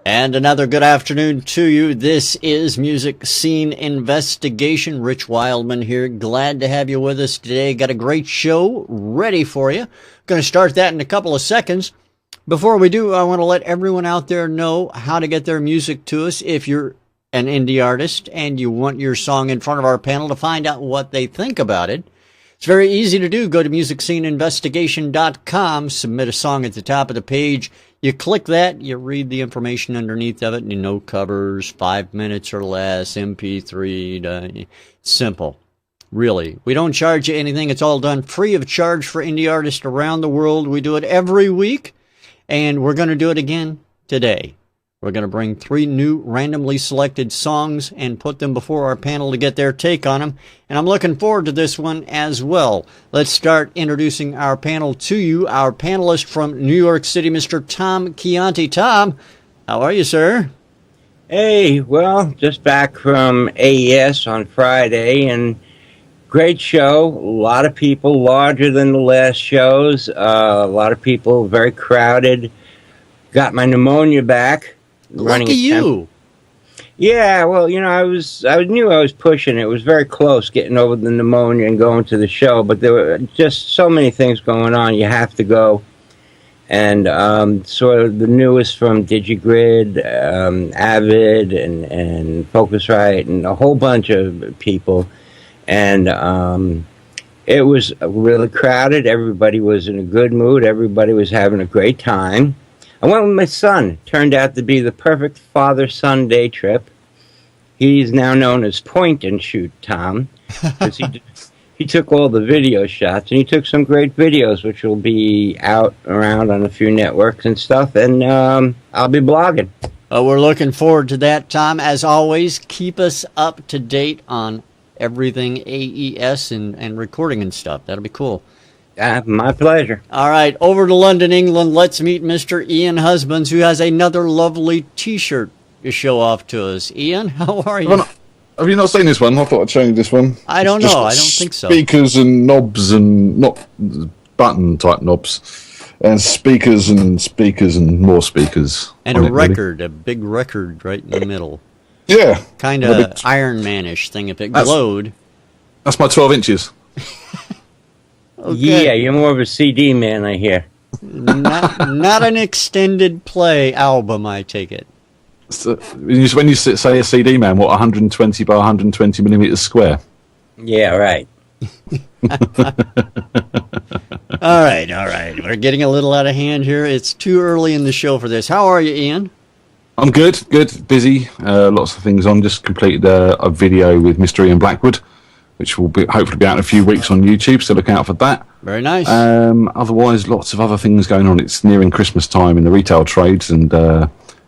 And another good afternoon to you. This is Music Scene Investigation. Rich Wildman here. Glad to have you with us today. Got a great show ready for you. Going to start that in a couple of seconds. Before we do, I want to let everyone out there know how to get their music to us. If you're an indie artist and you want your song in front of our panel to find out what they think about it, it's very easy to do. Go to musicsceneinvestigation.com, submit a song at the top of the page. You click that, you read the information underneath of it, and you know covers, 5 minutes or less, MP3, simple. Really. We don't charge you anything. It's all done free of charge for indie artists around the world. We do it every week, and we're going to do it again today. We're going to bring 3 new randomly selected songs and put them before our panel to get their take on them. And I'm looking forward to this one as well. Let's start introducing our panel to you. Our panelist from New York City, Mr. Tom Chianti. Tom, how are you, sir? Hey, well, just back from AES on Friday, and great show. A lot of people, larger than the last shows. A lot of people, very crowded. Got my pneumonia back. Lucky you. Yeah, well, you know, I knew I was pushing. It was very close getting over the pneumonia and going to the show, but there were just so many things going on. You have to go. And sort of the newest from DigiGrid, Avid, and Focusrite, and a whole bunch of people. And it was really crowded. Everybody was in a good mood. Everybody was having a great time. I went with my son. It turned out to be the perfect father-son day trip. He's now known as Point and Shoot Tom, because he took all the video shots, and he took some great videos, which will be out around on a few networks and stuff, and I'll be blogging. We're looking forward to that, Tom. As always, keep us up to date on everything AES and recording and stuff. That'll be cool. My pleasure. All right, over to London, England. Let's meet Mr. Ian Husbands, who has another lovely T-shirt to show off to us. Ian, how are you? Have you not seen this one? I thought I'd show you this one. I don't know. I don't think so. Speakers and knobs, and not button-type knobs, and speakers and more speakers. And a record, really. A big record right in the middle. Yeah. Kind of Iron Man-ish thing if it glowed. That's my 12 inches. Okay. Yeah, you're more of a CD man, I hear. Not an extended play album, I take it. So, when you say a CD man, what, 120 by 120 millimeters square? Yeah, right. All right. We're getting a little out of hand here. It's too early in the show for this. How are you, Ian? I'm good. Busy. Lots of things on. Just completed a video with Mr. Ian Blackwood, which will hopefully be out in a few weeks on YouTube, so look out for that. Very nice. Otherwise, lots of other things going on. It's nearing Christmas time in the retail trades, and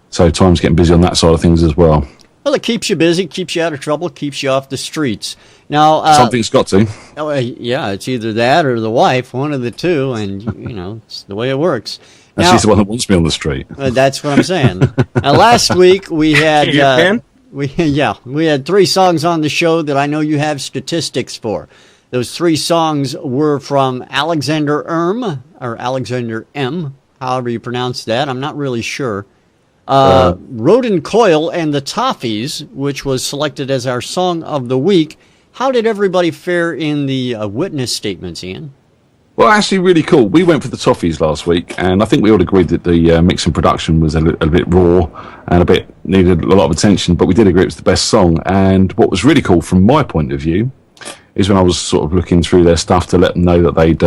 so time's getting busy on that side of things as well. Well, it keeps you busy, keeps you out of trouble, keeps you off the streets. Now, something's got to. Yeah, it's either that or the wife, one of the two, and, you know, it's the way it works. And she's the one that wants me on the street. That's what I'm saying. Now, last week we had... We had 3 songs on the show that I know you have statistics for. Those 3 songs were from Alexander M, however you pronounce that. I'm not really sure. Rodin Coil and the Toffees, which was selected as our song of the week. How did everybody fare in the witness statements, Ian? Well, actually, really cool. We went for the Toffees last week, and I think we all agreed that the mix and production was a bit raw and needed a lot of attention, but we did agree it was the best song. And what was really cool from my point of view is when I was sort of looking through their stuff to let them know that they'd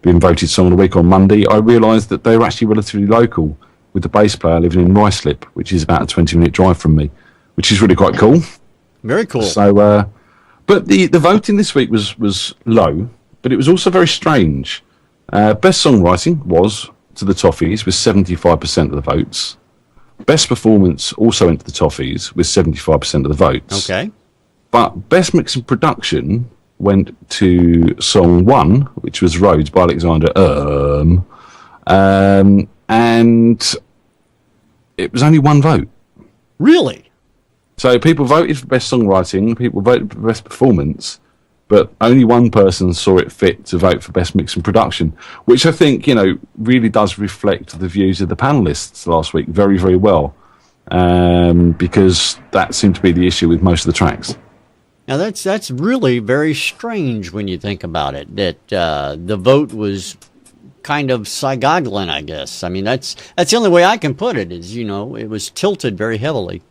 been voted Song of the Week on Monday, I realised that they were actually relatively local, with the bass player living in Ruislip, which is about a 20-minute drive from me, which is really quite cool. Very cool. So, but the voting this week was low, but it was also very strange. Best songwriting was to the Toffees with 75% of the votes. Best performance also went to the Toffees with 75% of the votes. Okay. But best mix and production went to song 1, which was Roads by Alexander and it was only 1 vote. Really? So people voted for best songwriting, people voted for best performance, but only one person saw it fit to vote for best mix and production, which I think, you know, really does reflect the views of the panelists last week very, very well. because that seemed to be the issue with most of the tracks. Now that's really very strange when you think about it. That the vote was kind of sigoglin, I guess. I mean, that's the only way I can put it. Is it was tilted very heavily.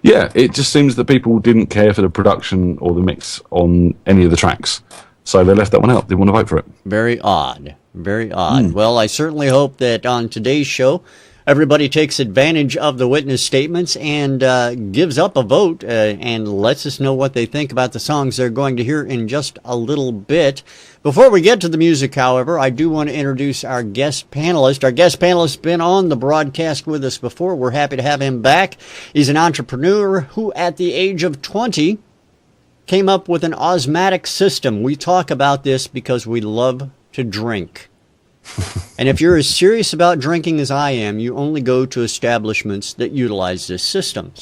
Yeah, it just seems that people didn't care for the production or the mix on any of the tracks, so they left that one out. They want to vote for it. Very odd. Very odd. Well, I certainly hope that on today's show, everybody takes advantage of the witness statements and gives up a vote and lets us know what they think about the songs they're going to hear in just a little bit. Before we get to the music, however, I do want to introduce our guest panelist. Our guest panelist has been on the broadcast with us before. We're happy to have him back. He's an entrepreneur who, at the age of 20, came up with an osmotic system. We talk about this because we love to drink. And if you're as serious about drinking as I am, you only go to establishments that utilize this system.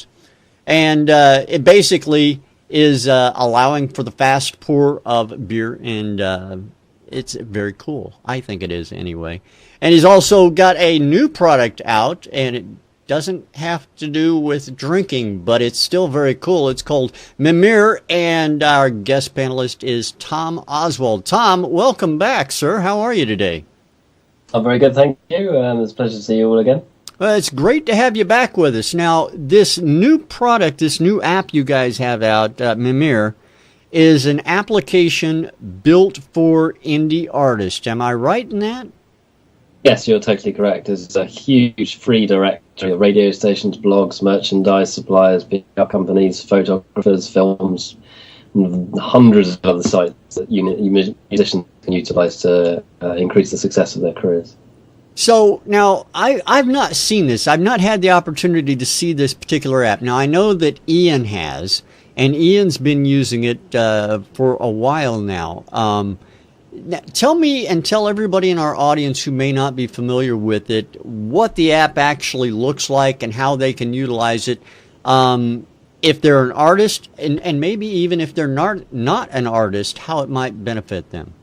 And it basically is allowing for the fast pour of beer, and it's very cool. I think it is anyway. And he's also got a new product out, and it doesn't have to do with drinking, but it's still very cool. It's called Mimir, and our guest panelist is Tom Oswald. Tom, welcome back, sir. How are you today? I'm very good, thank you. It's a pleasure to see you all again. Well, it's great to have you back with us. Now, this new product, this new app you guys have out, Mimir, is an application built for indie artists. Am I right in that? Yes, you're totally correct. There's a huge free directory of radio stations, blogs, merchandise suppliers, PR companies, photographers, films, and hundreds of other sites that musicians can utilize to increase the success of their careers. So now I've not seen this. I've not had the opportunity to see this particular app. Now I know that Ian has, and Ian's been using it for a while now. Tell me and tell everybody in our audience who may not be familiar with it what the app actually looks like and how they can utilize it. If they're an artist, and maybe even if they're not an artist, how it might benefit them.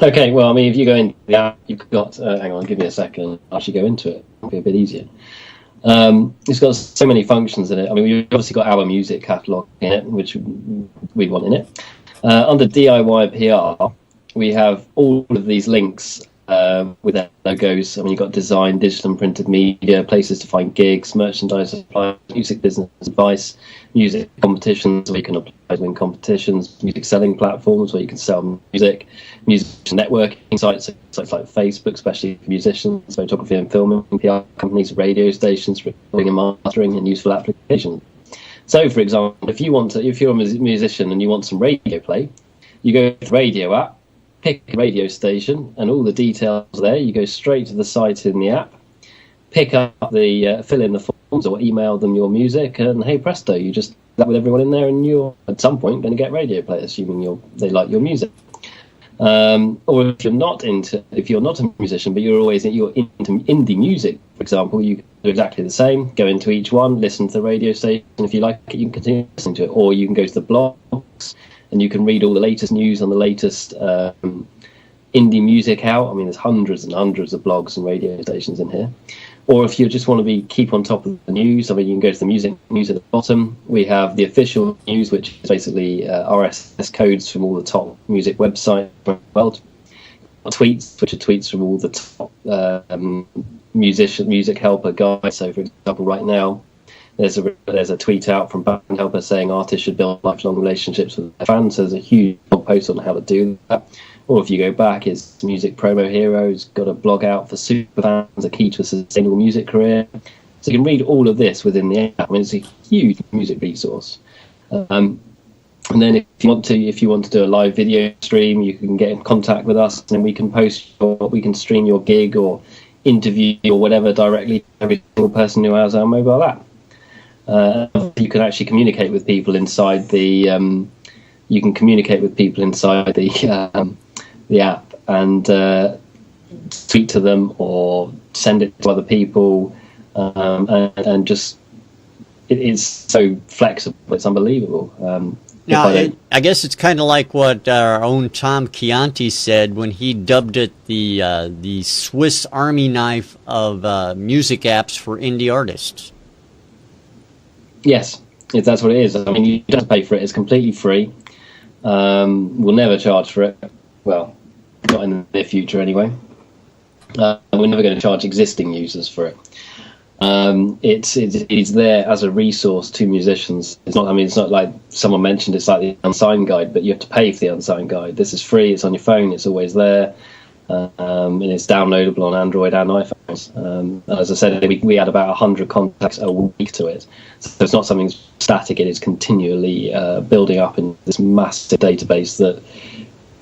Okay, well, I mean, if you go into the app, you've got, hang on, give me a second, I'll actually go into it. It'll be a bit easier. It's got so many functions in it. I mean, we've obviously got our music catalogue in it, which we want in it. Under DIY PR, we have all of these links with their logos. I mean, you've got design, digital and printed media, places to find gigs, merchandise supply, music business advice, music competitions where you can apply to win competitions, music selling platforms where you can sell music, musician networking sites like Facebook, especially for musicians, photography and filming, PR companies, radio stations, recording and mastering, and useful applications. So, for example, if you're a musician and you want some radio play, you go to the radio app, pick a radio station, and all the details there. You go straight to the site in the app, pick up fill in the forms or email them your music, and hey presto, you just that with everyone in there, and you're at some point going to get radio play, assuming they like your music. Or if you're not a musician, but you're into indie music, for example, you can do exactly the same. Go into each one, listen to the radio station. If you like it, you can continue listening to it, or you can go to the blogs and you can read all the latest news on the latest indie music out. I mean, there's hundreds and hundreds of blogs and radio stations in here. Or if you just want to keep on top of the news, I mean, you can go to the music news at the bottom. We have the official news, which is basically RSS codes from all the top music websites around the world. Tweets, which are tweets from all the top music helper guys. So, for example, right now, there's a tweet out from Band Helper saying artists should build lifelong relationships with their fans. So there's a huge post on how to do that. Or if you go back, it's Music Promo Heroes, got a blog out for super fans, a key to a sustainable music career. So you can read all of this within the app. I mean, it's a huge music resource. And then if you want to do a live video stream, you can get in contact with us, and we can stream your gig or interview or whatever directly to every single person who has our mobile app. You can actually communicate with people inside the app and tweet to them or send it to other people, and just it's so flexible, it's unbelievable. Now, I guess it's kind of like what our own Tom Chianti said when he dubbed it the Swiss Army knife of music apps for indie artists. Yes, that's what it is. I mean, you don't pay for it. It's completely free. We'll never charge for it. Well, not in the near future anyway. We're never going to charge existing users for it. It's there as a resource to musicians. It's not. I mean, it's not like someone mentioned. It's like the unsigned guide, but you have to pay for the unsigned guide. This is free. It's on your phone. It's always there, and it's downloadable on Android and iPhones. As I said, we add about 100 contacts a week to it, so it's not something static. It is continually building up in this massive database that,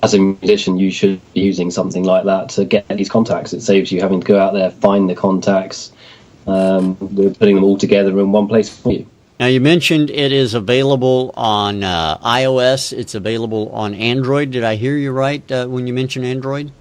as a musician, you should be using something like that to get these contacts. It saves you having to go out there, find the contacts. We're putting them all together in one place for you. Now, you mentioned it is available on iOS. It's available on Android. Did I hear you right when you mentioned Android?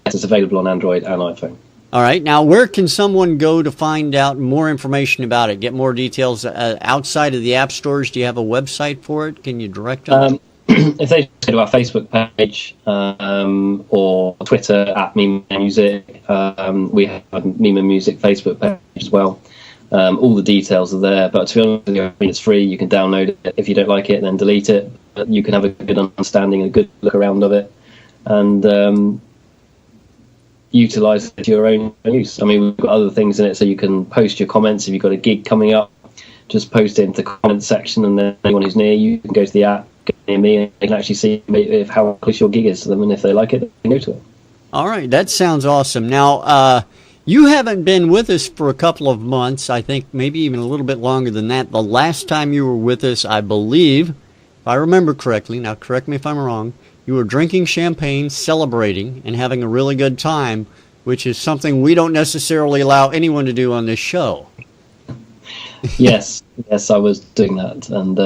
Yes, it's available on Android and iPhone. All right. Now, where can someone go to find out more information about it, get more details outside of the app stores? Do you have a website for it? Can you direct them? If they go to our Facebook page or Twitter at Meme Music, we have a Meme Music Facebook page as well. All the details are there, but to be honest with you, I mean, it's free. You can download it. If you don't like it, then delete it. But you can have a good understanding, a good look around of it, and utilize it to your own use. I mean, we've got other things in it, so you can post your comments. If you've got a gig coming up, just post it into the comments section, and then anyone who's near you can go to the app, get near me, and they can actually see if how close your gig is to them, and if they like it, they can go to it. All right, that sounds awesome. Now, you haven't been with us for a couple of months, I think maybe even a little bit longer than that. The last time you were with us, I believe, if I remember correctly, now correct me if I'm wrong, you were drinking champagne, celebrating, and having a really good time, which is something we don't necessarily allow anyone to do on this show. Yes, I was doing that, and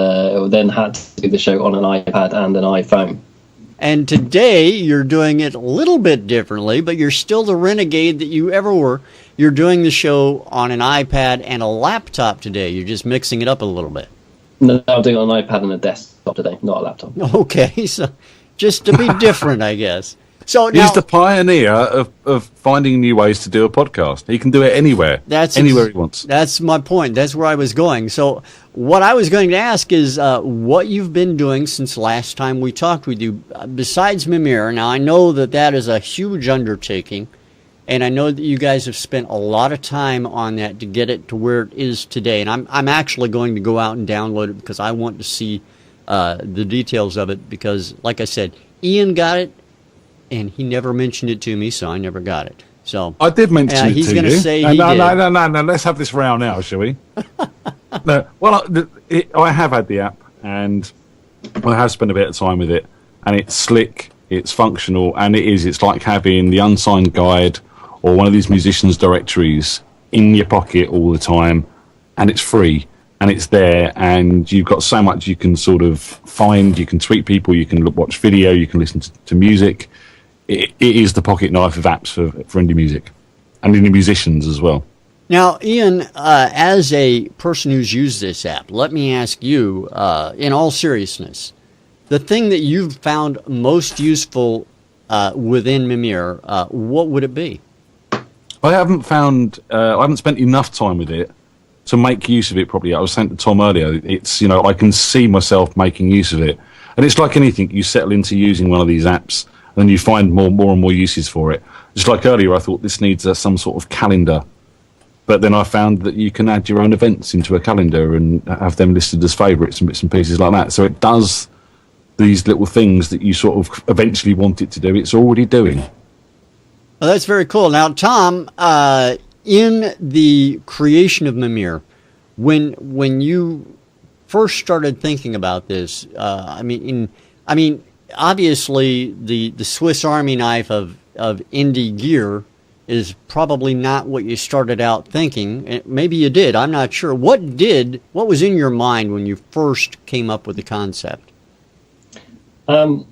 then had to do the show on an iPad and an iPhone. And today, you're doing it a little bit differently, but you're still the renegade that you ever were. You're doing the show on an iPad and a laptop today. You're just mixing it up a little bit. No, I'm doing it on an iPad and a desktop today, not a laptop. Okay, so just to be different, I guess. So He's the pioneer of finding new ways to do a podcast. He can do it anywhere, anywhere he wants. That's my point. That's where I was going. So what I was going to ask is what you've been doing since last time we talked with you, besides Mimir. Now, I know that is a huge undertaking, and I know that you guys have spent a lot of time on that to get it to where it is today. And I'm actually going to go out and download it because I want to see the details of it because, like I said, Ian got it. And he never mentioned it to me, so I never got it. So I did mention it to you. He's going to say he did. No. Let's have this row now, shall we? No. Well, I have had the app, and I have spent a bit of time with it, and it's slick, it's functional, and it's like having the unsigned guide or one of these musicians' directories in your pocket all the time, and it's free. And it's there, and you've got so much you can sort of find. You can tweet people, you can watch video, you can listen to music. It is the pocket knife of apps for indie music and indie musicians as well. Now, Ian, as a person who's used this app, let me ask you, in all seriousness, the thing that you've found most useful within Mimir, what would it be? I haven't spent enough time with it to make use of it properly. I was saying to Tom earlier, it's, I can see myself making use of it. And it's like anything, you settle into using one of these apps, and you find more and more uses for it. Just like earlier, I thought this needs some sort of calendar. But then I found that you can add your own events into a calendar and have them listed as favourites and bits and pieces like that. So it does these little things that you sort of eventually want it to do. It's already doing. Well, that's very cool. Now, Tom, in the creation of Mimir, when you first started thinking about this, obviously the Swiss Army knife of indie gear is probably not what you started out thinking. Maybe you did. I'm not sure. What was in your mind when you first came up with the concept? I'm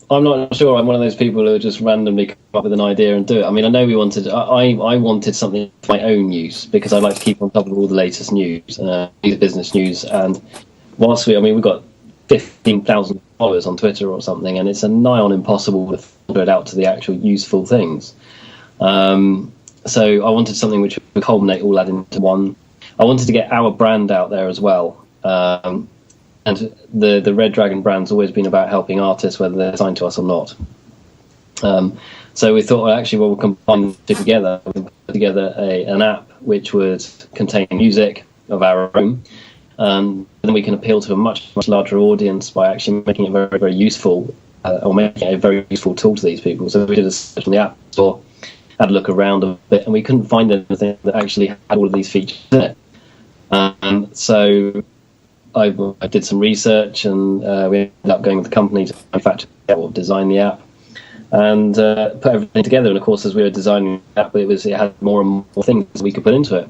not sure. I'm one of those people who just randomly come up with an idea and do it. I mean, I know I wanted something for my own use because I like to keep on top of all the latest news, business news, and we've got 15,000 followers on Twitter or something, and it's a nigh on impossible to filter it out to the actual useful things. So I wanted something which would culminate all that into one. I wanted to get our brand out there as well. And the Red Dragon brand's always been about helping artists, whether they're signed to us or not. So we thought, we'll combine it together. We'll put together an app which would contain music of our own. Then we can appeal to a much larger audience by actually making it very, very useful, or making it a very useful tool to these people. So we did a search on the App Store, had a look around a bit, and we couldn't find anything that actually had all of these features in it. So I did some research, and we ended up going with the company to manufacture or design the app, and put everything together. And of course, as we were designing the app, it had more and more things we could put into it.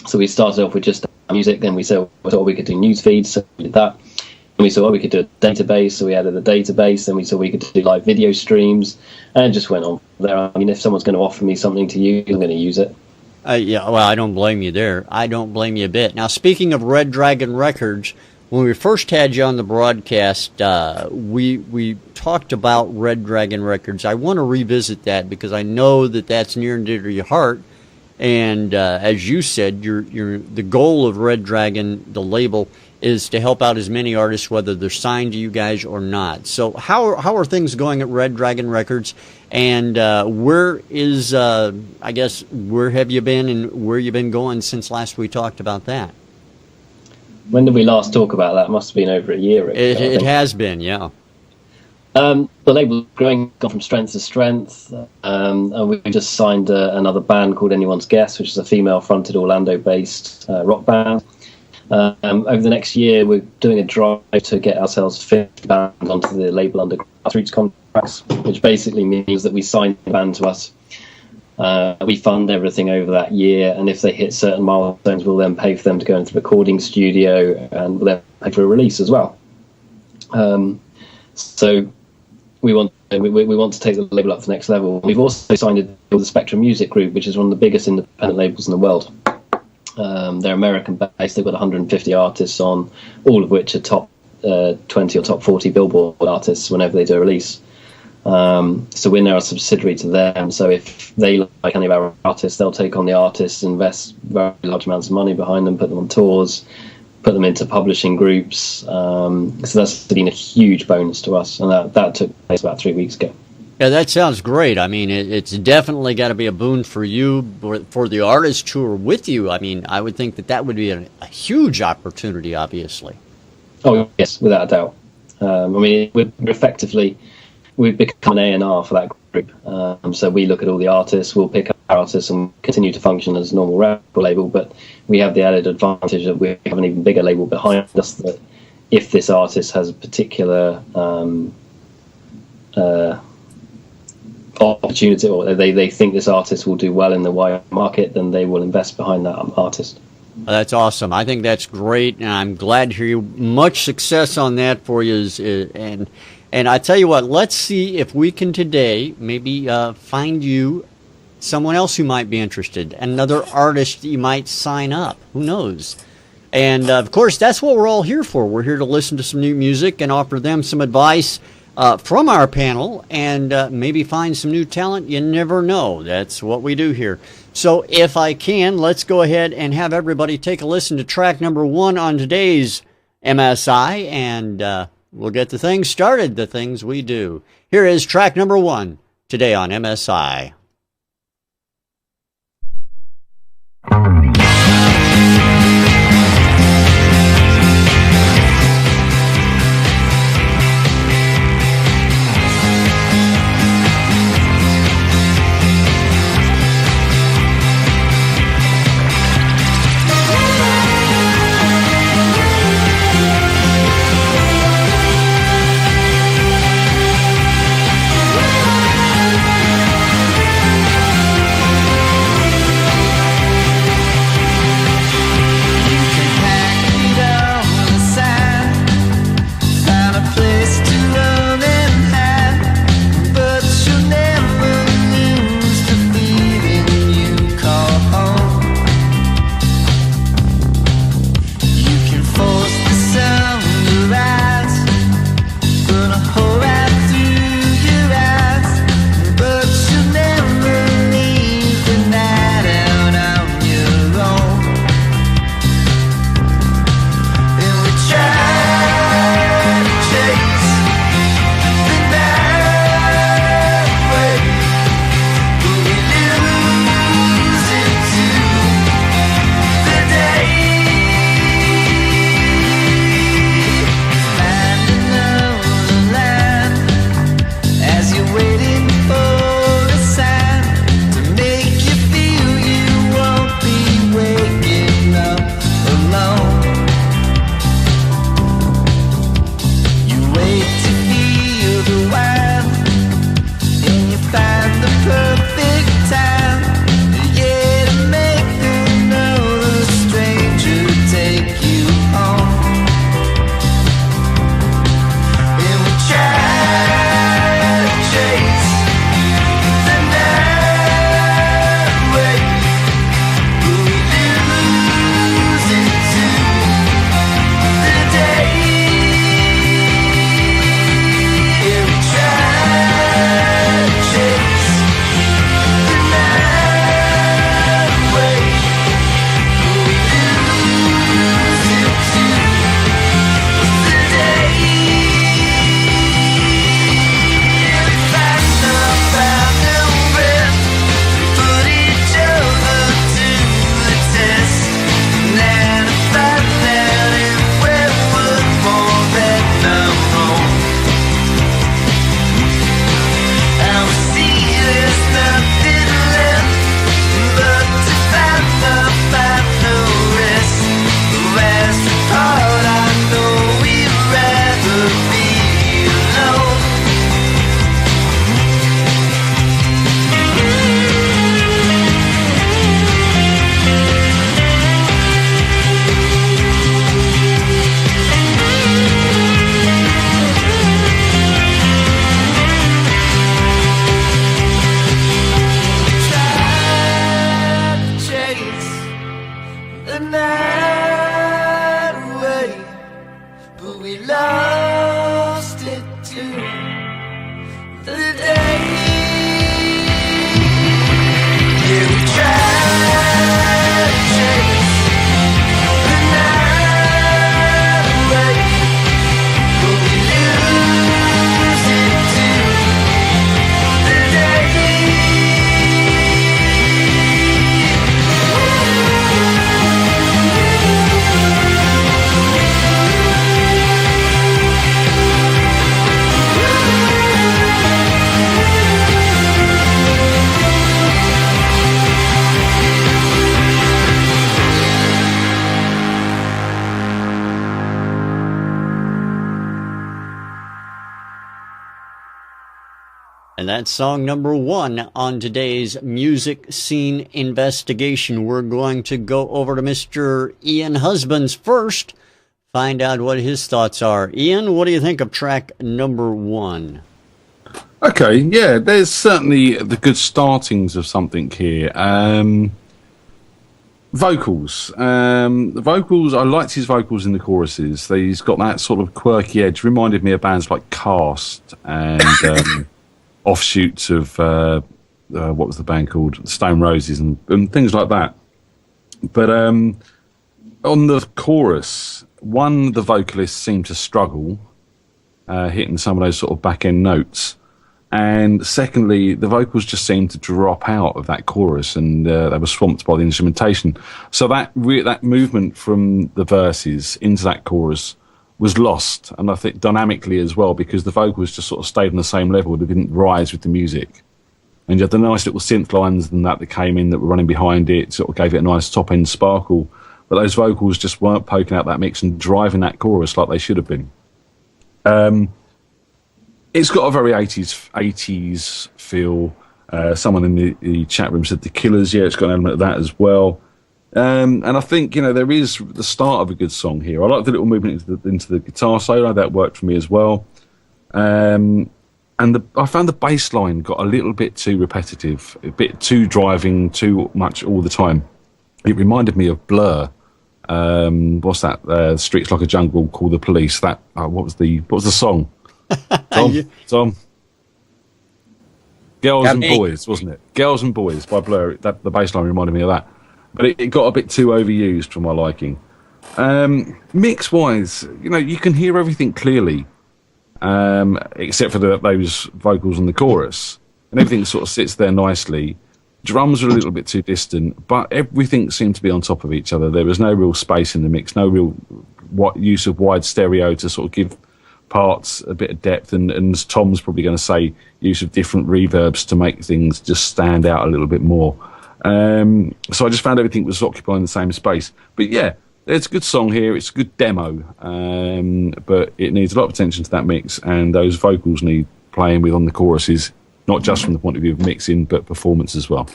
So we started off with just music, then we saw we could do news feeds, so we did that. And we saw we could do a database, so we added a database. Then we saw we could do live video streams, and it just went on there. I mean, if someone's going to offer me something to use, I'm going to use it. Yeah, well, I don't blame you there. I don't blame you a bit. Now, speaking of Red Dragon Records, when we first had you on the broadcast, we talked about Red Dragon Records. I want to revisit that because I know that that's near and dear to your heart. And as you said, the goal of Red Dragon, the label, is to help out as many artists, whether they're signed to you guys or not. So how are things going at Red Dragon Records? And where have you been and where you been going since last we talked about that? When did we last talk about that? It must have been over a year ago. It has been, yeah. The label's growing, gone from strength to strength, and we just signed another band called Anyone's Guess, which is a female-fronted Orlando-based rock band. Over the next year, we're doing a drive to get ourselves 50 bands onto the label under grassroots contracts, which basically means that we sign the band to us. We fund everything over that year, and if they hit certain milestones, we'll then pay for them to go into the recording studio, and we'll then pay for a release as well. So we want to take the label up to the next level. We've also signed a deal with the Spectrum Music Group, which is one of the biggest independent labels in the world. They're American-based. They've got 150 artists on, all of which are top 20 or top 40 Billboard artists whenever they do a release. So we're now a subsidiary to them. So if they like any of our artists, they'll take on the artists, invest very large amounts of money behind them, put them on tours, put them into publishing groups. So that's been a huge bonus to us, and that took place about 3 weeks ago. Yeah, that sounds great. I mean, it's definitely got to be a boon for you, for the artists who are with you. I mean, I would think that would be a huge opportunity, obviously. Oh, yes, without a doubt. I mean, we've become an A&R for that group. So we look at all the artists, we'll pick up our artists and continue to function as a normal record label, but we have the added advantage that we have an even bigger label behind us, that if this artist has a particular opportunity, or they think this artist will do well in the wider market, then they will invest behind that artist. That's awesome. I think that's great, and I'm glad to hear you. Much success on that for you. And I tell you what, let's see if we can today maybe find you someone else who might be interested, another artist that you might sign up. Who knows? And, of course, that's what we're all here for. We're here to listen to some new music and offer them some advice from our panel, and maybe find some new talent. You never know. That's what we do here. So if I can, let's go ahead and have everybody take a listen to track number 1 on today's MSI, and we'll get the things started, the things we do. Here is track number 1 today on MSI. the night away, but we lost it too. The day, yeah, we tried to chase the night away, but we lose it too. The day. And that's song number 1 on today's Music Scene Investigation. We're going to go over to Mr. Ian Husbands first, find out what his thoughts are. Ian, what do you think of track number 1? Okay, yeah, there's certainly the good startings of something here. Vocals. The vocals, I liked his vocals in the choruses. He's got that sort of quirky edge. Reminded me of bands like Cast and offshoots of, what was the band called? Stone Roses and things like that. But on the chorus, the vocalists seemed to struggle hitting some of those sort of back-end notes. And secondly, the vocals just seemed to drop out of that chorus, and they were swamped by the instrumentation. So that movement from the verses into that chorus was lost, and I think dynamically as well, because the vocals just sort of stayed on the same level. They didn't rise with the music. And you had the nice little synth lines and that came in that were running behind it, sort of gave it a nice top-end sparkle. But those vocals just weren't poking out that mix and driving that chorus like they should have been. It's got a very 80s feel. Someone in the chat room said The Killers. Yeah, it's got an element of that as well. And I think, there is the start of a good song here. I like the little movement into the guitar solo. That worked for me as well. And I found the bass line got a little bit too repetitive, a bit too driving, too much all the time. It reminded me of Blur. What's that? Streets Like a Jungle, Call the Police. That what was the song? Tom. Girls and Boys, wasn't it? Girls and Boys by Blur. The bass line reminded me of that. But it got a bit too overused for my liking. Mix-wise, you can hear everything clearly, except for those vocals on the chorus. And everything sort of sits there nicely. Drums are a little bit too distant, but everything seemed to be on top of each other. There was no real space in the mix, no real use of wide stereo to sort of give parts a bit of depth, and as Tom's probably going to say, use of different reverbs to make things just stand out a little bit more. So I just found everything was occupying the same space. But yeah, it's a good song here. It's a good demo, but it needs a lot of attention to that mix, and those vocals need playing with on the choruses, not just from the point of view of mixing, but performance as well.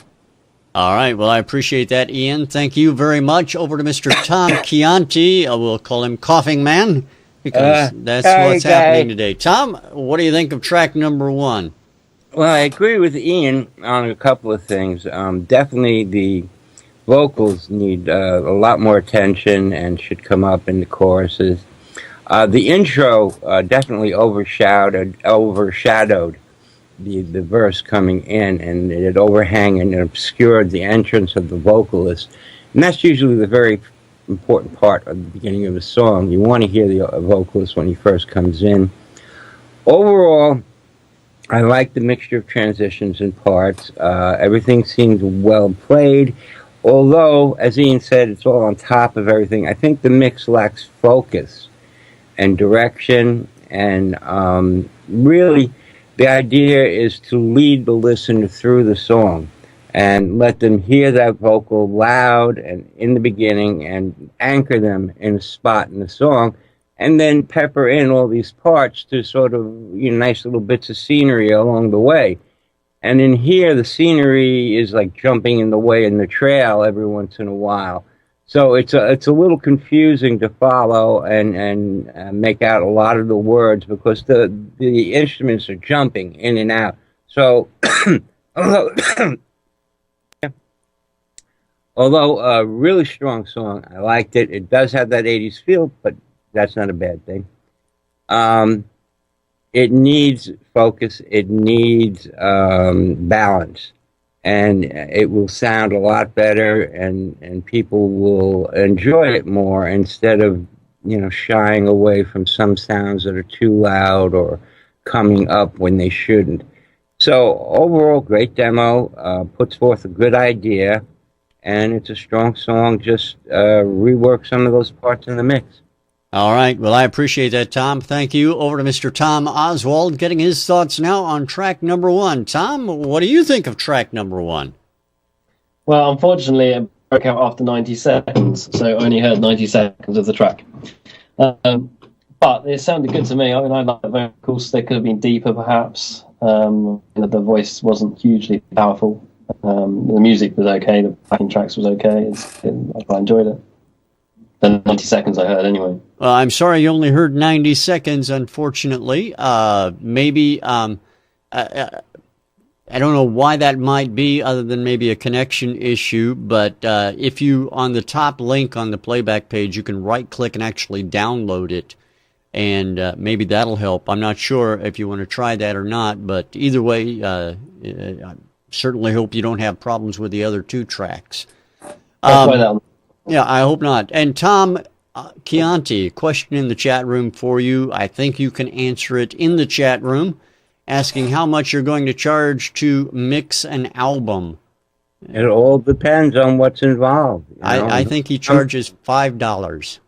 All right. Well, I appreciate that, Ian. Thank you very much. Over to Mr. Tom Chianti. We'll call him Coughing Man, because that's what's happening today. Tom, what do you think of track number 1? Well, I agree with Ian on a couple of things. Definitely the vocals need a lot more attention and should come up in the choruses. The intro definitely overshadowed the verse coming in, and it overhang and obscured the entrance of the vocalist. And that's usually the very important part of the beginning of a song. You want to hear the vocalist when he first comes in. Overall, I like the mixture of transitions and parts. Everything seems well played. Although, as Ian said, it's all on top of everything. I think the mix lacks focus and direction. And really, the idea is to lead the listener through the song and let them hear that vocal loud and in the beginning and anchor them in a spot in the song. And then pepper in all these parts to sort of, nice little bits of scenery along the way. And in here, the scenery is like jumping in the way in the trail every once in a while. So it's a little confusing to follow and make out a lot of the words, because the instruments are jumping in and Although a really strong song, I liked it. It does have that 80s feel, but that's not a bad thing. It needs focus. It needs balance, and it will sound a lot better, and people will enjoy it more instead of shying away from some sounds that are too loud or coming up when they shouldn't. So overall, great demo. Puts forth a good idea. And it's a strong song. Just rework some of those parts in the mix. All right. Well, I appreciate that, Tom. Thank you. Over to Mr. Tom Oswald, getting his thoughts now on track number 1. Tom, what do you think of track number 1? Well, unfortunately, it broke out after 90 seconds, so I only heard 90 seconds of the track. But it sounded good to me. I mean, I like the vocals. They could have been deeper, perhaps. The voice wasn't hugely powerful. The music was okay. The backing tracks was okay. I enjoyed it. The 90 seconds I heard anyway. Well, I'm sorry you only heard 90 seconds, unfortunately. Maybe, I don't know why that might be, other than maybe a connection issue, but if you, on the top link on the playback page, you can right-click and actually download it, and maybe that'll help. I'm not sure if you want to try that or not, but either way, I certainly hope you don't have problems with the other 2 tracks. Yeah, I hope not. And Tom Chianti, question in the chat room for you. I think you can answer it in the chat room, asking how much you're going to charge to mix an album. It all depends on what's involved. I think he charges $5.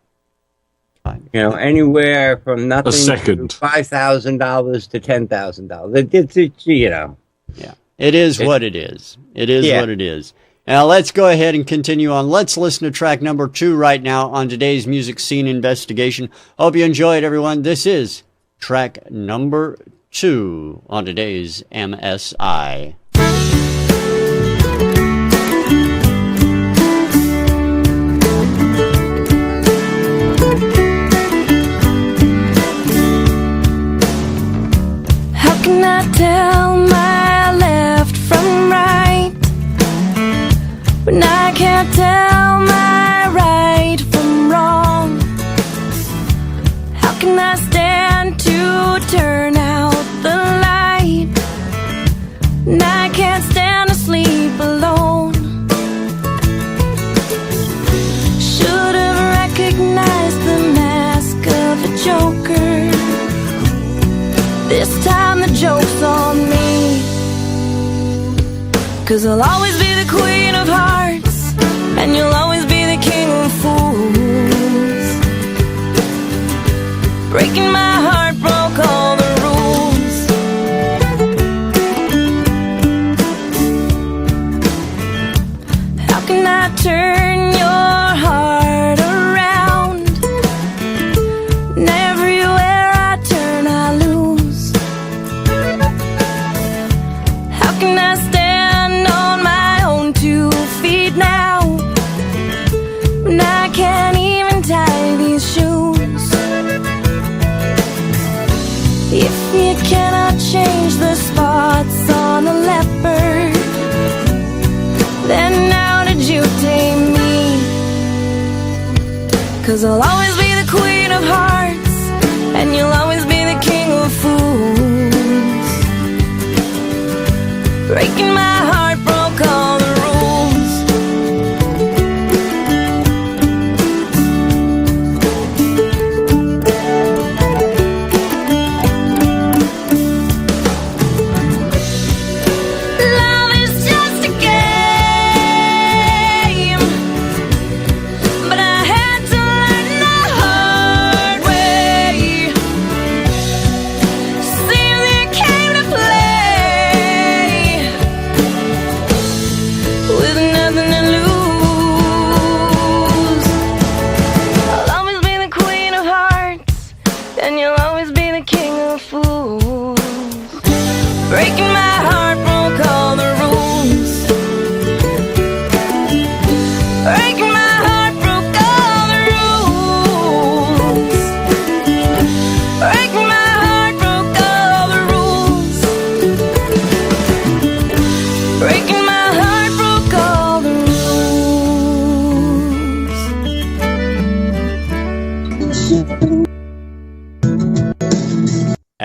Anywhere from nothing to $5,000 to $10,000. It's Yeah, it is what it is. It is what it is. Now, let's go ahead and continue on. Let's listen to track number 2 right now on today's Music Scene Investigation. Hope you enjoyed, everyone. This is track number 2 on today's MSI. How can I tell my left from right when I can't tell my right from wrong? How can I stand to turn out the light when I can't stand to sleep alone? Should have recognized the mask of a joker. This time the joke's on me, 'cause I'll always be the queen of hearts, and you'll always be the king of fools. Breaking my heart broke all the rules. How can I turn your heart around? And everywhere I turn I lose. How can I stand on my own 2 feet now when I can't even tie these shoes? If you cannot change the spots on a leopard, then how did you tame me? 'Cause I'll always be the queen of hearts, and you'll always be the king of fools. Breaking my heart broke all the rules. Love is just a game, but I had to learn the hard way.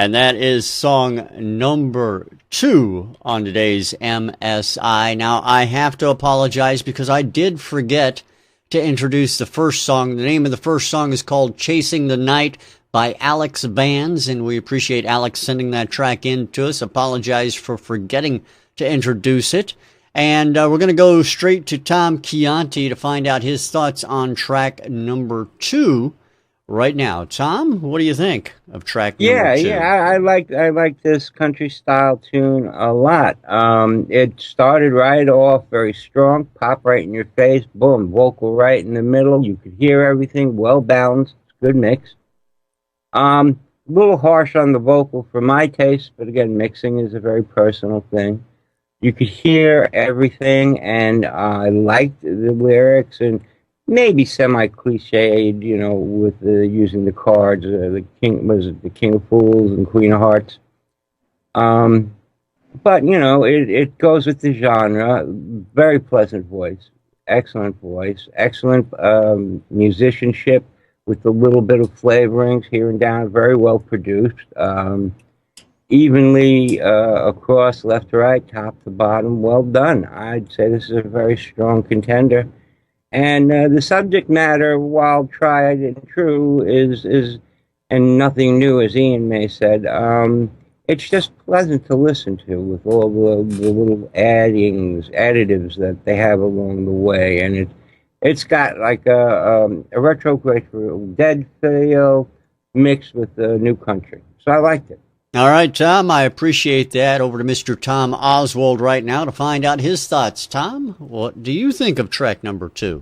And that is song number 2 on today's MSI. Now, I have to apologize because I did forget to introduce the first song. The name of the first song is called Chasing the Night by Alex Vans, and we appreciate Alex sending that track in to us. Apologize for forgetting to introduce it. And we're going to go straight to Tom Chianti to find out his thoughts on track number 2 right now. Tom, what do you think of track number 2? I like this country style tune a lot. It started right off very strong, pop right in your face, boom, vocal right in the middle. You could hear everything, well balanced, good mix. A little harsh on the vocal for my taste, but again, mixing is a very personal thing. You could hear everything, and I liked the lyrics, and maybe semi-cliched, you know, with using the cards. The King of Fools and Queen of Hearts. But you know, it goes with the genre. Very pleasant voice, excellent musicianship with a little bit of flavorings here and down. Very well produced. Evenly across, left to right, top to bottom. Well done. I'd say this is a very strong contender. And the subject matter, while tried and true, is and nothing new, as Ian May said. It's just pleasant to listen to with all the little additives that they have along the way, and it's got like a retro Grateful Dead feel mixed with the new country. So I liked it. All right, Tom, I appreciate that. Over to Mr. Tom Oswald right now to find out his thoughts. Tom, what do you think of track number 2?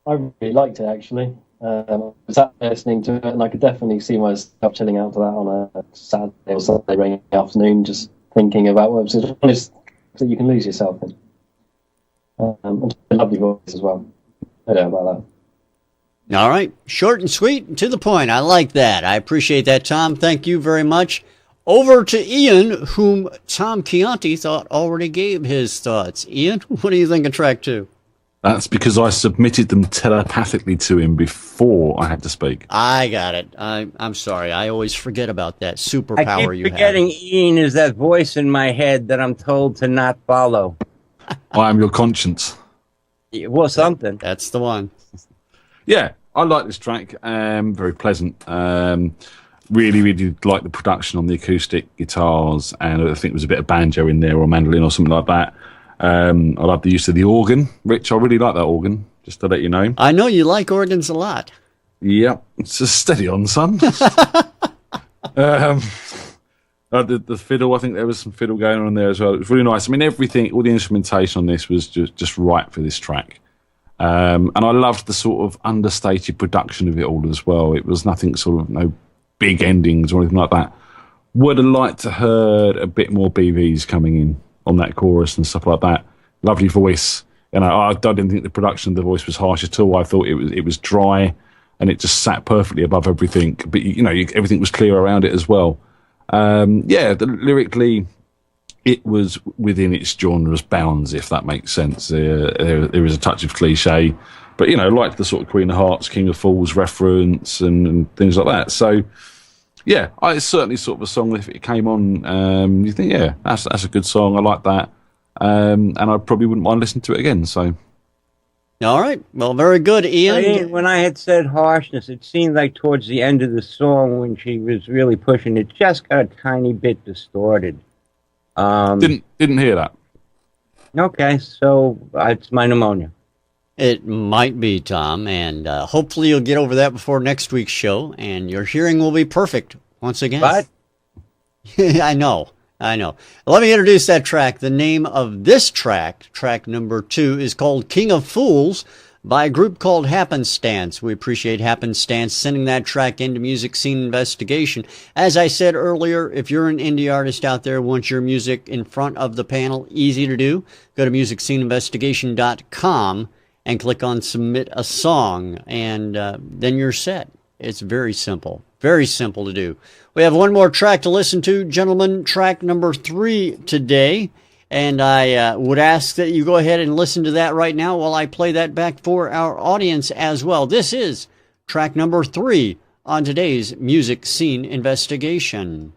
I really liked it, actually. I was sat there listening to it, and I could definitely see myself chilling out to that on a Saturday or Sunday rainy afternoon, just thinking about what it was that you can lose yourself in. And a lovely voice as well. I don't know about that. All right. Short and sweet and to the point. I like that. I appreciate that, Tom. Thank you very much. Over to Ian, whom Tom Chianti thought already gave his thoughts. Ian, what do you think of track 2? That's because I submitted them telepathically to him before I had to speak. I got it. I'm sorry. I always forget about that superpower you have. Forgetting Ian is that voice in my head that I'm told to not follow. I am your conscience. Well, something. That's the one. Yeah, I like this track. Very pleasant. Really, really like the production on the acoustic guitars, and I think there was a bit of banjo in there or mandolin or something like that. I like the use of the organ. Rich, I really like that organ, just to let you know. I know you like organs a lot. Yep, it's a steady on, son. The fiddle, I think there was some fiddle going on there as well. It was really nice. I mean, everything, all the instrumentation on this was just right for this track. And I loved the sort of understated production of it all as well. It was nothing sort of, no big endings or anything like that. Would have liked to heard a bit more BVs coming in on that chorus and stuff like that. Lovely voice. And I didn't think the production of the voice was harsh at all. I thought it was dry and it just sat perfectly above everything. But, everything was clear around it as well. Lyrically, it was within its genre's bounds, if that makes sense. There is a touch of cliche, but, like the sort of Queen of Hearts, King of Fools reference and things like that. So, yeah, it's certainly sort of a song that if it came on, you think, yeah, that's a good song. I like that. And I probably wouldn't mind listening to it again. So, all right. Well, very good, Ian. When I had said harshness, it seemed like towards the end of the song when she was really pushing it, just got a tiny bit distorted. Didn't hear that. Okay, so it's my pneumonia. It might be, Tom, and hopefully you'll get over that before next week's show, and your hearing will be perfect once again. But I know. Let me introduce that track. The name of this track number 2, is called King of Fools by a group called Happenstance. We appreciate Happenstance sending that track into Music Scene Investigation. As I said earlier, if you're an indie artist out there, want your music in front of the panel, easy to do. Go to MusicSceneInvestigation.com and click on Submit a Song, and then you're set. It's very simple to do. We have one more track to listen to, gentlemen, track number 3 today, and I would ask that you go ahead and listen to that right now while I play that back for our audience as well. This is track number 3 on today's Music Scene Investigation.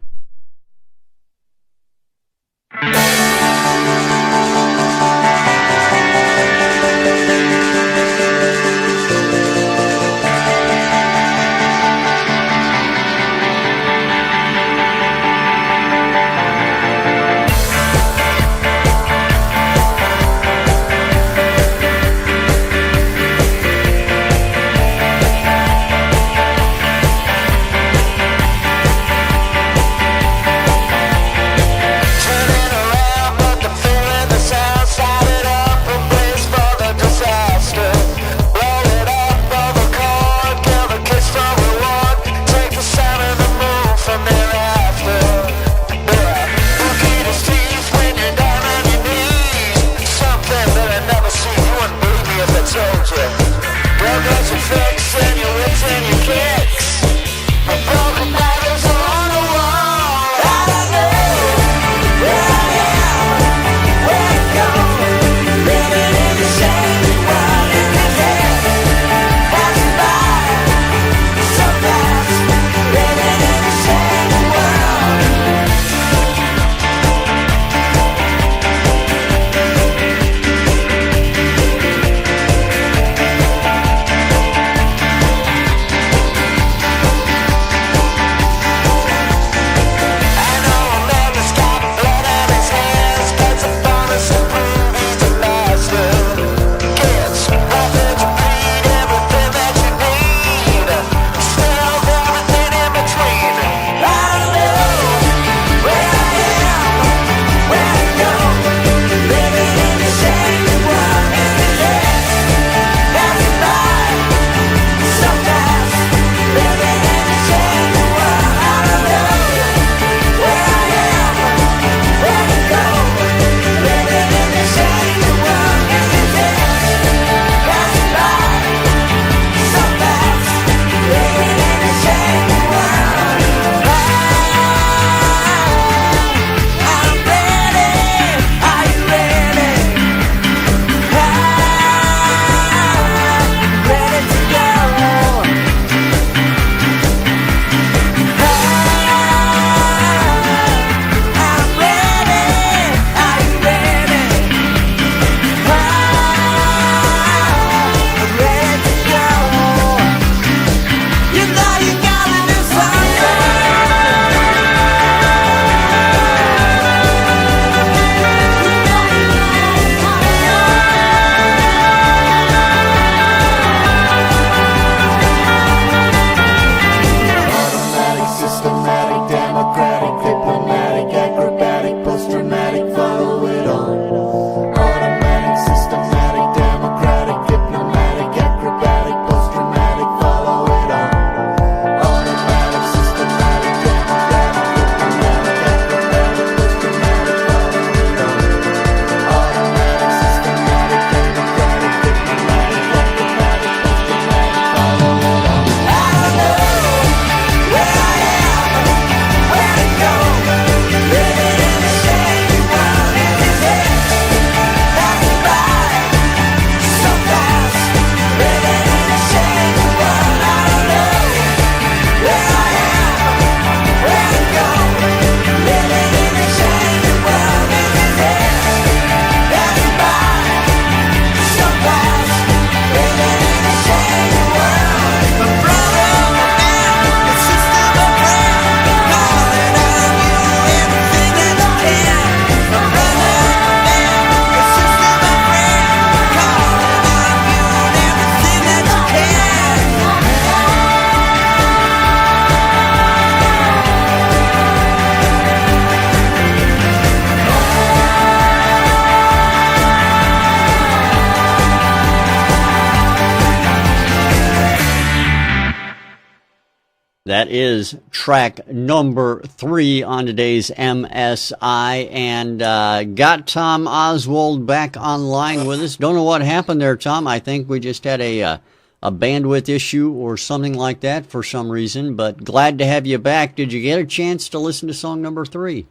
That is track number 3 on today's MSI, and got Tom Oswald back online with us. Don't know what happened there, Tom. I think we just had a bandwidth issue or something like that for some reason, but glad to have you back. Did you get a chance to listen to song number 3?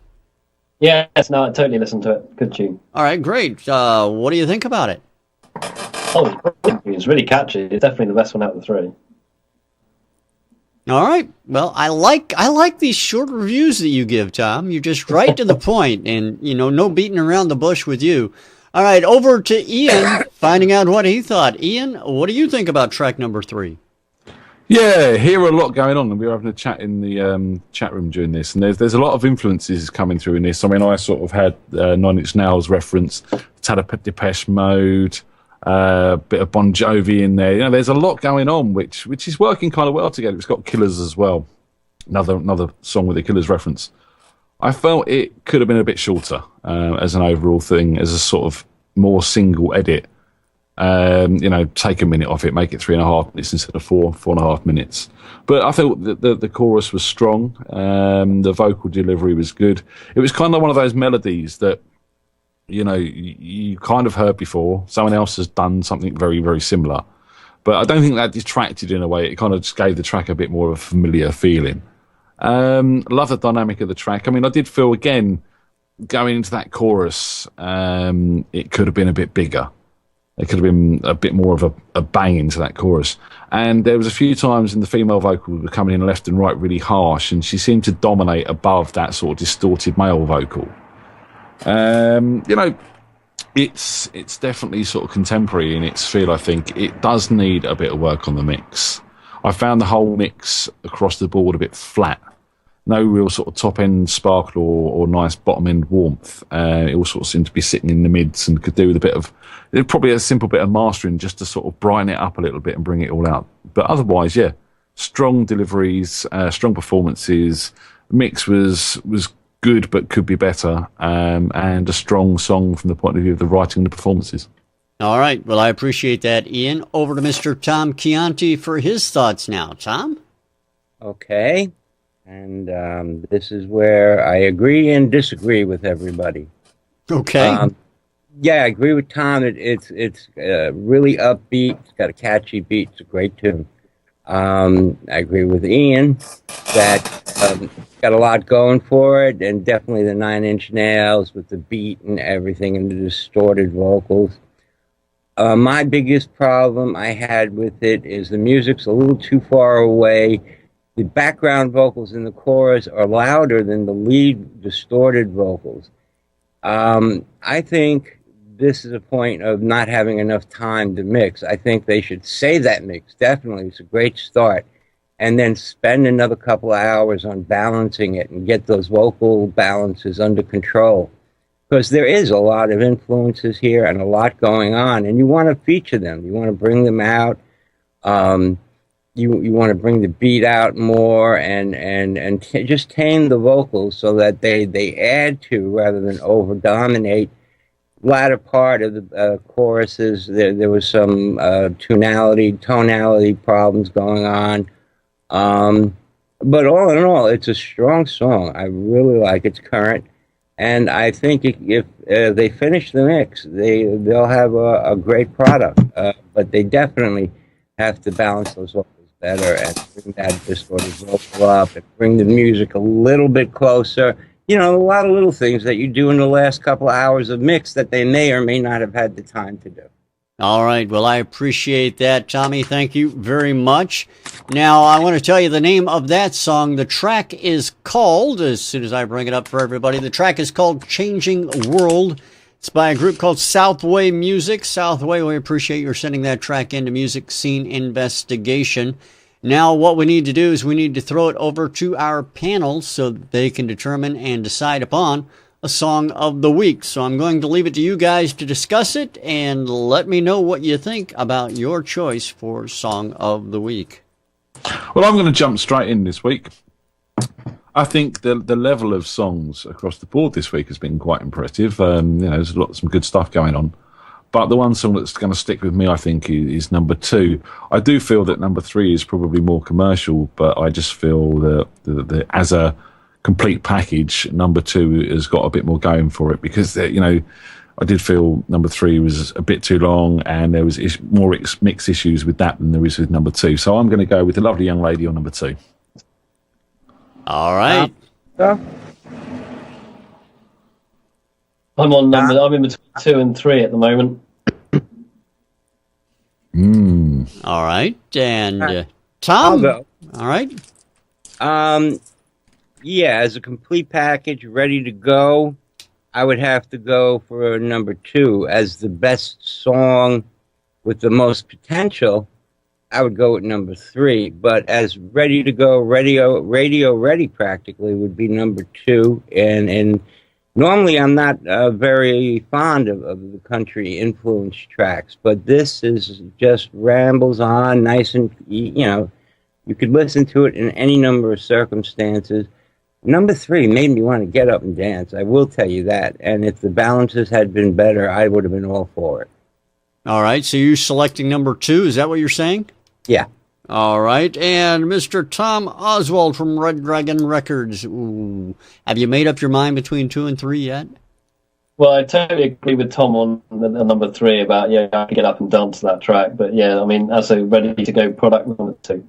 Yes, no, I totally listened to it. Good tune. All right, great. What do you think about it? Oh, it's really catchy. It's definitely the best one out of the 3. All right. Well, I like these short reviews that you give, Tom. You're just right to the point, and no beating around the bush with you. All right, over to Ian, finding out what he thought. Ian, what do you think about track number 3? Yeah, hear a lot going on, and we were having a chat in the chat room during this, and there's a lot of influences coming through in this. I mean, I sort of had Nine Inch Nails reference, Depeche Mode, bit of Bon Jovi in there. There's a lot going on, which is working kind of well together. It's got Killers as well, another song with a Killers reference. I felt it could have been a bit shorter as an overall thing, as a sort of more single edit. Take a minute off it, make it 3.5 minutes instead of 4.5 minutes. But I thought that the chorus was strong. The vocal delivery was good. It was kind of one of those melodies that, you kind of heard before. Someone else has done something very, very similar. But I don't think that detracted in a way. It kind of just gave the track a bit more of a familiar feeling. Love the dynamic of the track. I mean, I did feel, again, going into that chorus, it could have been a bit bigger. It could have been a bit more of a bang into that chorus. And there was a few times in the female vocals were coming in left and right really harsh, and she seemed to dominate above that sort of distorted male vocal. It's definitely sort of contemporary in its feel, I think. It does need a bit of work on the mix. I found the whole mix across the board a bit flat. No real sort of top-end sparkle or nice bottom-end warmth. It all sort of seemed to be sitting in the mids and could do with probably a simple bit of mastering just to sort of brighten it up a little bit and bring it all out. But otherwise, yeah, strong deliveries, strong performances. The mix was good but could be better, and a strong song from the point of view of the writing and the performances. All right. Well, I appreciate that, Ian. Over to Mr. Tom Chianti for his thoughts now. Tom? Okay. And this is where I agree and disagree with everybody. Okay. I agree with Tom. It's really upbeat. It's got a catchy beat. It's a great tune. I agree with Ian that got a lot going for it, and definitely the Nine Inch Nails with the beat and everything and the distorted vocals. My biggest problem I had with it is the music's a little too far away. The background vocals in the chorus are louder than the lead distorted vocals. I think this is a point of not having enough time to mix. I think they should save that mix, definitely. It's a great start. And then spend another couple of hours on balancing it and get those vocal balances under control. Because there is a lot of influences here and a lot going on, and you want to feature them. You want to bring them out. You want to bring the beat out more and just tame the vocals so that they add to rather than over-dominate. Latter part of the choruses, there was some tonality problems going on. But all in all, it's a strong song. I really like it. It's current. And I think if they finish the mix, they'll have a great product. But they definitely have to balance those vocals better and bring that distorted vocal up and bring the music a little bit closer. A lot of little things that you do in the last couple of hours of mix that they may or may not have had the time to do. All right. Well, I appreciate that, Tommy. Thank you very much. Now, I want to tell you the name of that song. The track is called, as soon as I bring it up for everybody, the track is called Changing World. It's by a group called Southway Music. Southway, we appreciate your sending that track into Music Scene Investigation. Now, what we need to do is we need to throw it over to our panel so that they can determine and decide upon a song of the week. So I'm going to leave it to you guys to discuss it and let me know what you think about your choice for song of the week. Well, I'm going to jump straight in this week. I think the level of songs across the board this week has been quite impressive. There's some good stuff going on. But the one song that's going to stick with me, I think, is number 2. I do feel that number 3 is probably more commercial, but I just feel that as a complete package, number 2 has got a bit more going for it because, I did feel number 3 was a bit too long and there was more mixed issues with that than there is with number 2. So I'm going to go with the lovely young lady on number 2. All right. I'm in between 2 and 3 at the moment. All right. And Tom. I'll go. All right. Yeah, as a complete package, ready to go, I would have to go for number 2. As the best song with the most potential, I would go with number 3. But as ready to go, radio ready practically would be number 2. And normally I'm not very fond of the country influence tracks, but this is just rambles on, nice and, you could listen to it in any number of circumstances. Number 3 made me want to get up and dance. I will tell you that. And if the balances had been better, I would have been all for it. All right. So you're selecting number 2. Is that what you're saying? Yeah. All right. And Mr. Tom Oswald from Red Dragon Records. Ooh. Have you made up your mind between 2 and 3 yet? Well, I totally agree with Tom on the number 3 about, I have to get up and dance to that track. But yeah, I mean, as a ready to go product, number 2.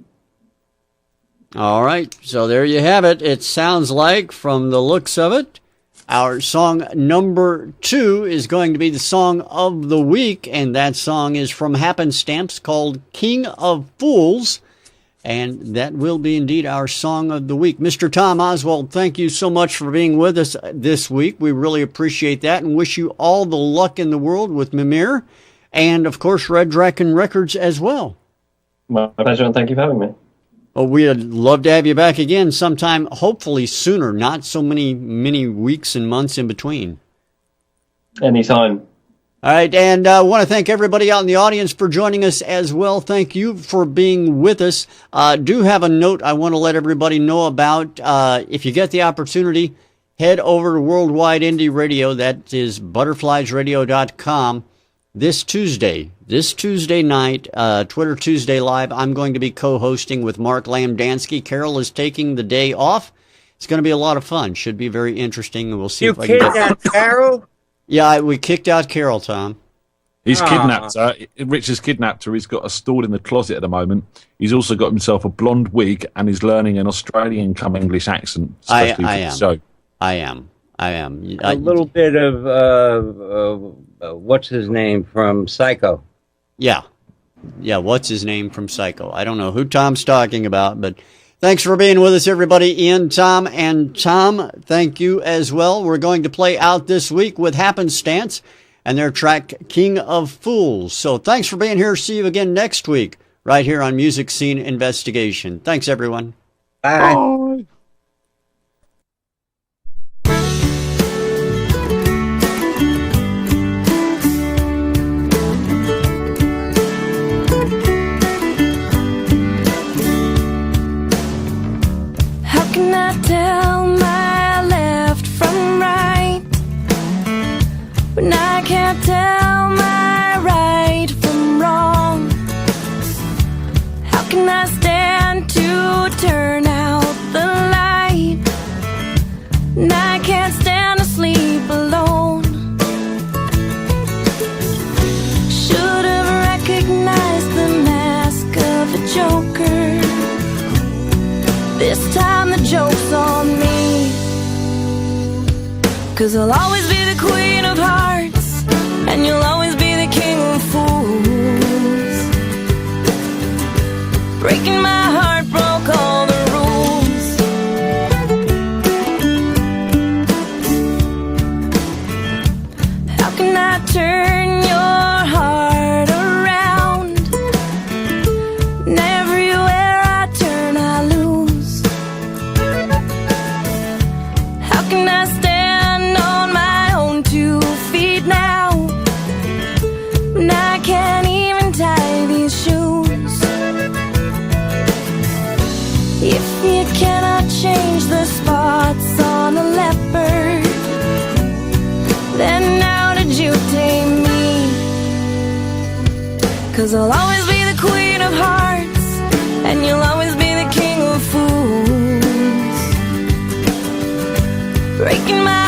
All right, so there you have it. It sounds like, from the looks of it, our song number 2 is going to be the song of the week, and that song is from Happenstance called King of Fools, and that will be indeed our song of the week. Mr. Tom Oswald, thank you so much for being with us this week. We really appreciate that and wish you all the luck in the world with Mimir and, of course, Red Dragon Records as well. My pleasure, and thank you for having me. Well, we'd love to have you back again sometime, hopefully sooner, not so many weeks and months in between. Anytime. All right, and I want to thank everybody out in the audience for joining us as well. Thank you for being with us. Do have a note I want to let everybody know about. If you get the opportunity, head over to Worldwide Indie Radio. That is butterfliesradio.com. This Tuesday night, Twitter Tuesday Live, I'm going to be co-hosting with Mark Lamdansky. Carol is taking the day off. It's going to be a lot of fun. Should be very interesting. We'll see if I can get Carol? Yeah, we kicked out Carol, Tom. He's kidnapped her. Rich has kidnapped her. He's got her stored in the closet at the moment. He's also got himself a blonde wig and he's learning an Australian come English accent. I am. A little bit of what's his name from Psycho. Yeah, what's his name from Psycho? I don't know who Tom's talking about, but thanks for being with us, everybody. Ian, Tom, and Tom, thank you as well. We're going to play out this week with Happenstance and their track King of Fools. So thanks for being here. See you again next week right here on Music Scene Investigation. Thanks, everyone. Bye. Bye. Can I tell my left from right when I can't tell my right from wrong? How can I stand to turn out the light and I can't stand to sleep alone? Should have recognized the mask of a joker. This time the joke's on me, 'cause I'll always be the queen of hearts and you'll always be the king of fools. Breaking my heart broke all the rules. How can I turn your heart around? And everywhere I turn I lose. How can I stand on my own 2 feet now when I can't even tie these shoes? If you cannot change the spots on a leopard, then how did you tame me? 'Cause I'll always be the queen of hearts and you'll always be the king of fools. Breaking my